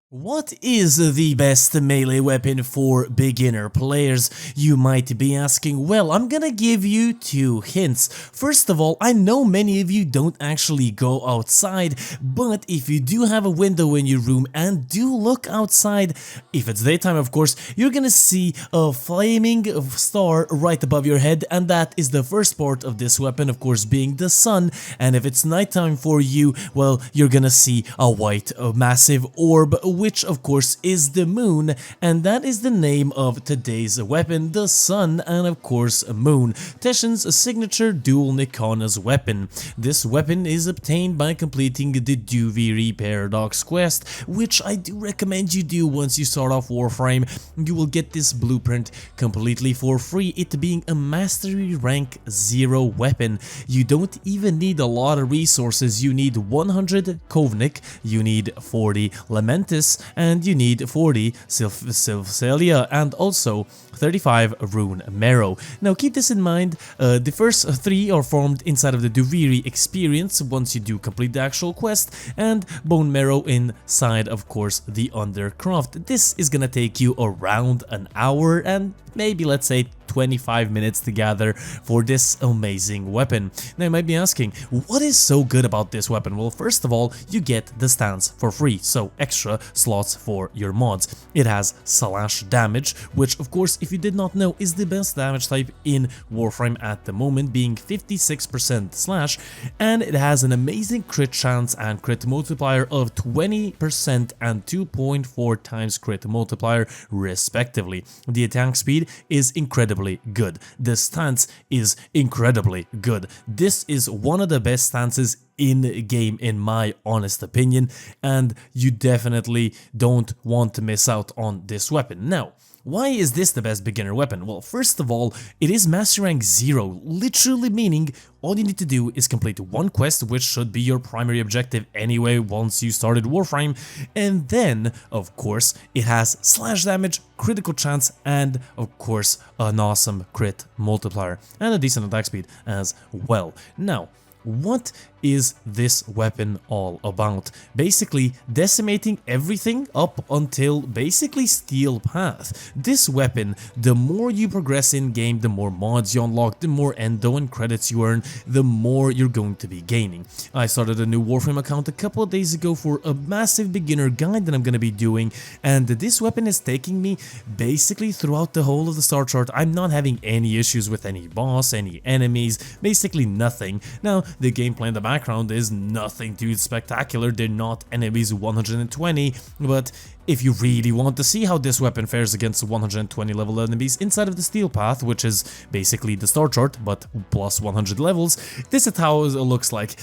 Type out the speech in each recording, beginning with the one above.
What is the best melee weapon for beginner players? You might be asking. Well, I'm gonna give you two hints. First of all, I know many of you don't actually go outside, but if you do have a window in your room and do look outside, if it's daytime of course, you're gonna see a flaming star right above your head, and that is the first part of this weapon, of course being the sun. And if it's nighttime for you, well, you're gonna see a white massive orb, which of course is the moon, and that is the name of today's weapon, the sun and of course moon, Teshin's signature dual Nikana's weapon. This weapon is obtained by completing the Duviri Paradox quest, which I do recommend you do once you start off Warframe. You will get this blueprint completely for free, it being a mastery rank 0 weapon. You don't even need a lot of resources, you need 100 Kovnik, you need 40 Lamentis, and you need 40 Sylphalia and also 35 Rune Marrow. Now keep this in mind, the first 3 are formed inside of the Duviri experience once you do complete the actual quest, and Bone Marrow inside of course the Undercroft. This is gonna take you around an hour and maybe let's say 25 minutes to gather for this amazing weapon. Now you might be asking, what is so good about this weapon? Well, first of all, you get the stance for free, so extra slots for your mods. It has slash damage, which of course, if you did not know, is the best damage type in Warframe at the moment, being 56% slash, and it has an amazing crit chance and crit multiplier of 20% and 2.4 times crit multiplier respectively. The attack speed is incredibly good. The stance is incredibly good. This is one of the best stances in the game in my honest opinion, and you definitely don't want to miss out on this weapon. Now, why is this the best beginner weapon? Well, first of all, it is mastery rank 0, literally meaning all you need to do is complete one quest, which should be your primary objective anyway once you started Warframe, and then, of course, it has slash damage, critical chance, and of course, an awesome crit multiplier, and a decent attack speed as well. Now, what is this weapon all about? Basically decimating everything up until basically Steel Path. This weapon, the more you progress in game, the more mods you unlock, the more endo and credits you earn, the more you're going to be gaining. I started a new Warframe account a couple of days ago for a massive beginner guide that I'm going to be doing, and this weapon is taking me basically throughout the whole of the star chart. I'm not having any issues with any boss, any enemies, basically nothing. Now, the gameplay in the background is nothing too spectacular, they're not enemies 120, but if you really want to see how this weapon fares against 120 level enemies inside of the Steel Path, which is basically the star chart but plus 100 levels, this is how it looks like.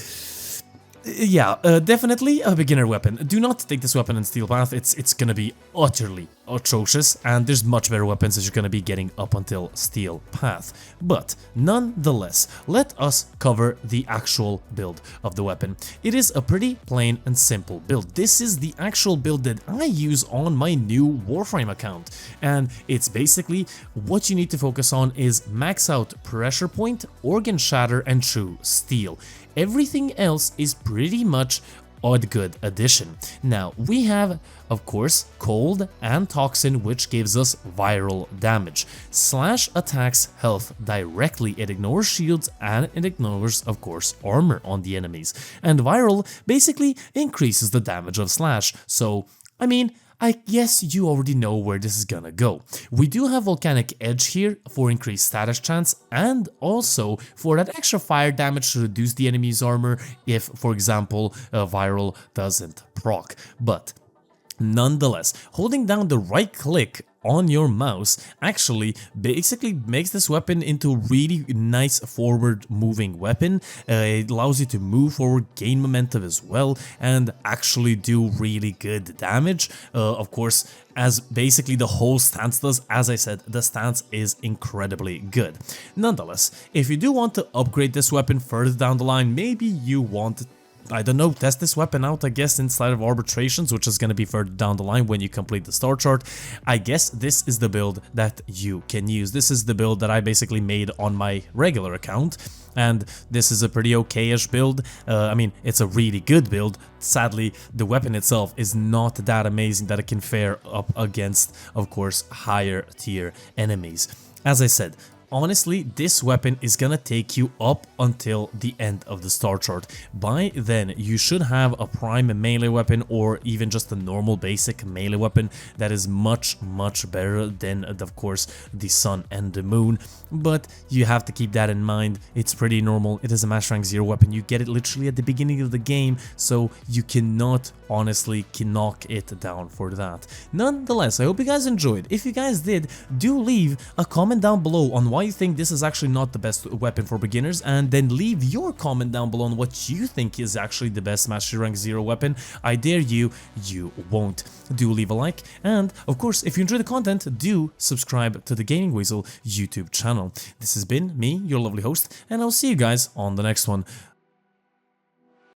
Yeah, definitely a beginner weapon. Do not take this weapon in Steel Path, it's gonna be utterly atrocious, and there's much better weapons that you're gonna be getting up until Steel Path. But nonetheless, let us cover the actual build of the weapon. It is a pretty plain and simple build. This is the actual build that I use on my new Warframe account, and it's basically what you need to focus on is max out Pressure Point, Organ Shatter, and True Steel. Everything else is pretty much a good addition. Now, we have, of course, Cold and Toxin, which gives us viral damage. Slash attacks health directly, it ignores shields and it ignores, of course, armor on the enemies. And viral basically increases the damage of Slash, so, I mean, I guess you already know where this is gonna go. We do have Volcanic Edge here for increased status chance and also for that extra fire damage to reduce the enemy's armor if, for example, Viral doesn't proc. But nonetheless, holding down the right click on your mouse actually basically makes this weapon into a really nice forward moving weapon. It allows you to move forward, gain momentum as well, and actually do really good damage. Of course, as basically the whole stance does. As I said, the stance is incredibly good. Nonetheless, if you do want to upgrade this weapon further down the line, maybe you want I don't know, test this weapon out, I guess, inside of arbitrations, which is going to be further down the line when you complete the star chart. I guess this is the build that you can use. This is the build that I basically made on my regular account, and this is a pretty okay-ish build. I mean, it's a really good build. Sadly, the weapon itself is not that amazing that it can fare up against, of course, higher tier enemies. As I said, honestly, this weapon is gonna take you up until the end of the star chart. By then, you should have a prime melee weapon or even just a normal basic melee weapon that is much better than, of course, the sun and the moon. But you have to keep that in mind. It's pretty normal. It is a Master Rank 0 weapon. You get it literally at the beginning of the game, so you cannot honestly knock it down for that. Nonetheless, I hope you guys enjoyed. If you guys did, do leave a comment down below on why you think this is actually not the best weapon for beginners, and then leave your comment down below on what you think is actually the best Master Rank 0 weapon. I dare you, you won't. Do leave a like, and of course, if you enjoy the content, do subscribe to the Gaming Weasel YouTube channel. This has been me, your lovely host, and I'll see you guys on the next one.